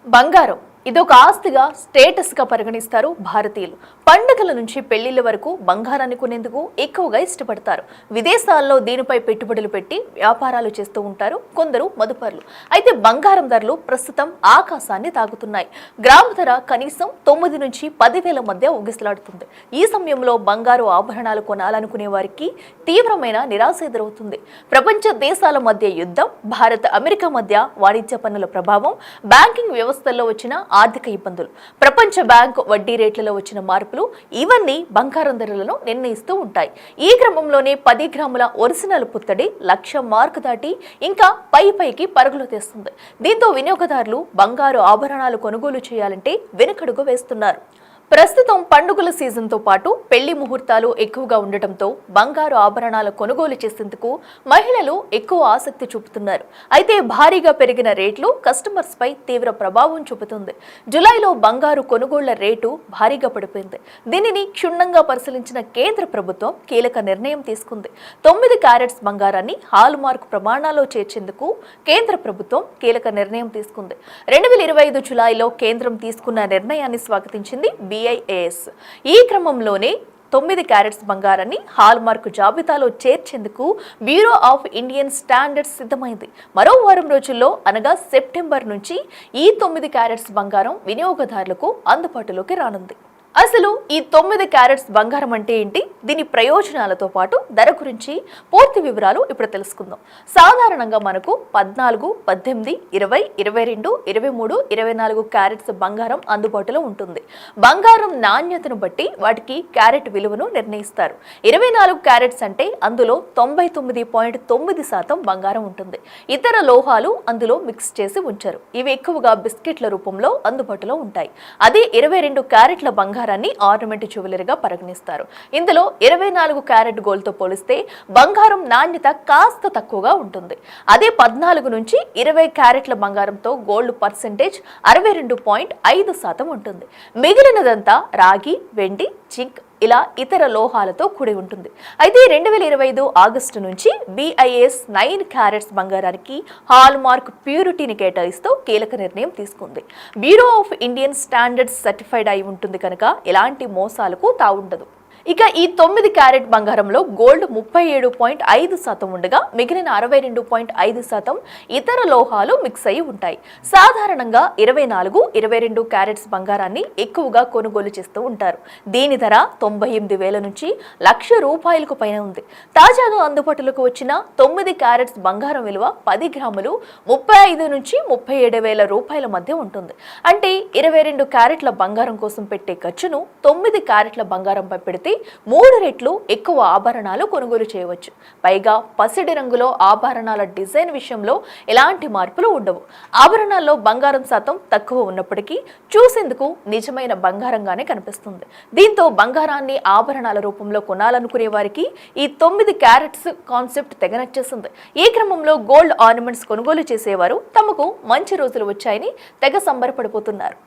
బంగారం ఇదొక ఆస్తిగా స్టేటస్ గా పరిగణిస్తారు భారతీయులు. పండుగల నుంచి పెళ్లిళ్ల వరకు బంగారాన్ని కొనేందుకు ఎక్కువగా ఇష్టపడతారు. విదేశాల్లో దీనిపై పెట్టుబడులు పెట్టి వ్యాపారాలు చేస్తూ ఉంటారు కొందరు మదుపర్లు. అయితే బంగారం ధరలు ప్రస్తుతం ఆకాశాన్ని తాకుతున్నాయి. గ్రాము ధర కనీసం 9 నుంచి 10,000 మధ్య ఊగిసలాడుతుంది. ఈ సమయంలో బంగారు ఆభరణాలు కొనాలనుకునే వారికి తీవ్రమైన నిరాశ ఎదురవుతుంది. ప్రపంచ దేశాల మధ్య యుద్ధం, భారత్ అమెరికా మధ్య వాణిజ్య పన్నుల ప్రభావం, బ్యాంకింగ్ వ్యవస్థల్లో వచ్చిన ఆర్థిక ఇబ్బందులు, ప్రపంచ బ్యాంకు వడ్డీ రేట్లలో వచ్చిన మార్పులు ఇవన్నీ బంగారం ధరలను నిర్ణయిస్తూ ఉంటాయి. ఈ క్రమంలోనే 10 గ్రాముల ఒరిజినల్ పుత్తడి 1,00,000 మార్కు దాటి ఇంకా పైకి పరుగులు తీస్తుంది. దీంతో వినియోగదారులు బంగారు ఆభరణాలు కొనుగోలు చేయాలంటే వెనుకడుగు వేస్తున్నారు. ప్రస్తుతం పండుగల సీజన్తో పాటు పెళ్లి ముహూర్తాలు ఎక్కువగా ఉండటంతో బంగారు ఆభరణాల కొనుగోలు చేసేందుకు మహిళలు ఎక్కువ ఆసక్తి చూపుతున్నారు. అయితే భారీగా పెరిగిన రేట్లు కస్టమర్స్ పై తీవ్ర ప్రభావం చూపుతుంది. జులైలో బంగారు కొనుగోళ్ల రేటు భారీగా పడిపోయింది. దీనిని క్షుణ్ణంగా పరిశీలించిన కేంద్ర ప్రభుత్వం కీలక నిర్ణయం తీసుకుంది. 9 క్యారెట్స్ బంగారాన్ని హాల్ మార్క్ ప్రమాణాల్లో చేర్చేందుకు కేంద్ర ప్రభుత్వం కీలక నిర్ణయం తీసుకుంది. 2025 జులైలో కేంద్రం తీసుకున్న నిర్ణయాన్ని స్వాగతించింది BIS. ఈ క్రమంలోనే 9 క్యారెట్స్ బంగారాన్ని హాల్ మార్క్ జాబితాలో చేర్చేందుకు బ్యూరో ఆఫ్ ఇండియన్ స్టాండర్డ్స్ సిద్ధమైంది. మరో వారం రోజుల్లో అనగా సెప్టెంబర్ నుంచి ఈ 9 క్యారెట్స్ బంగారం వినియోగదారులకు అందుబాటులోకి రానుంది. అసలు ఈ 9 క్యారెట్స్ బంగారం అంటే ఏంటి, దీని ప్రయోజనాలతో పాటు ధర గురించి పూర్తి వివరాలు ఇప్పుడు తెలుసుకుందాం. సాధారణంగా మనకు 14, 18, 20, 22, 23, 24 క్యారెట్స్ బంగారం అందుబాటులో ఉంటుంది. బంగారం నాణ్యతను బట్టి వాటికి క్యారెట్ విలువను నిర్ణయిస్తారు. 24 క్యారెట్స్ అంటే అందులో 99.9% బంగారం ఉంటుంది. ఇతర లోహాలు అందులో మిక్స్ చేసి ఉంచారు. ఇవి ఎక్కువగా బిస్కెట్ల రూపంలో అందుబాటులో ఉంటాయి. అదే 22 క్యారెట్ల బంగారం ఆర్నమెంట్ జ్యువెలరీ గా పరిగణిస్తారు. ఇందులో 24 క్యారెట్ గోల్డ్ తో పోలిస్తే బంగారం నాణ్యత కాస్త తక్కువగా ఉంటుంది. అదే 14 నుంచి 20 క్యారెట్ల బంగారంతో గోల్డ్ పర్సెంటేజ్ 62.5% ఉంటుంది. మిగిలినదంతా రాగి, వెండి, జింక్ ఇలా ఇతర లోహాలతో కూడి ఉంటుంది. అయితే 2025 ఆగస్టు నుంచి BIS 9 క్యారెట్స్ బంగారానికి హాల్ మార్క్ ప్యూరిటీని కేటాయిస్తూ కీలక నిర్ణయం తీసుకుంది. Bureau of Indian standards certified అయి ఉంటుంది కనుక ఎలాంటి మోసాలకు తావుండదు. ఇక ఈ 9 క్యారెట్ బంగారంలో గోల్డ్ 37.5% ఉండగా మిగిలిన 62.5% ఇతర లోహాలు మిక్స్ అయి ఉంటాయి. సాధారణంగా 24, 22 క్యారెట్స్ బంగారాన్ని ఎక్కువగా కొనుగోలు చేస్తూ ఉంటారు. దీని ధర 98,000 నుంచి ₹1,00,000 పైన ఉంది. తాజాగా అందుబాటులోకి వచ్చిన 9 క్యారెట్స్ బంగారం విలువ 10 గ్రాములు 35 నుంచి ₹37,000 మధ్య ఉంటుంది. అంటే 22 క్యారెట్ల బంగారం కోసం పెట్టే ఖర్చును 9 క్యారెట్ల బంగారంపై పెడితే 3 రెట్లు ఎక్కువ ఆభరణాలు కొనుగోలు చేయవచ్చు. పైగా పసిడి రంగులో ఆభరణాల డిజైన్ విషయంలో ఎలాంటి మార్పులు ఉండవు. ఆభరణాల్లో బంగారం శాతం తక్కువ ఉన్నప్పటికీ చూసేందుకు నిజమైన బంగారంగానే కనిపిస్తుంది. దీంతో బంగారాన్ని ఆభరణాల రూపంలో కొనాలనుకునే వారికి ఈ 9 క్యారెట్స్ కాన్సెప్ట్ తెగ నచ్చేసింది. ఈ క్రమంలో గోల్డ్ ఆర్నమెంట్స్ కొనుగోలు చేసేవారు తమకు మంచి రోజులు వచ్చాయని తెగ సంబరపడిపోతున్నారు.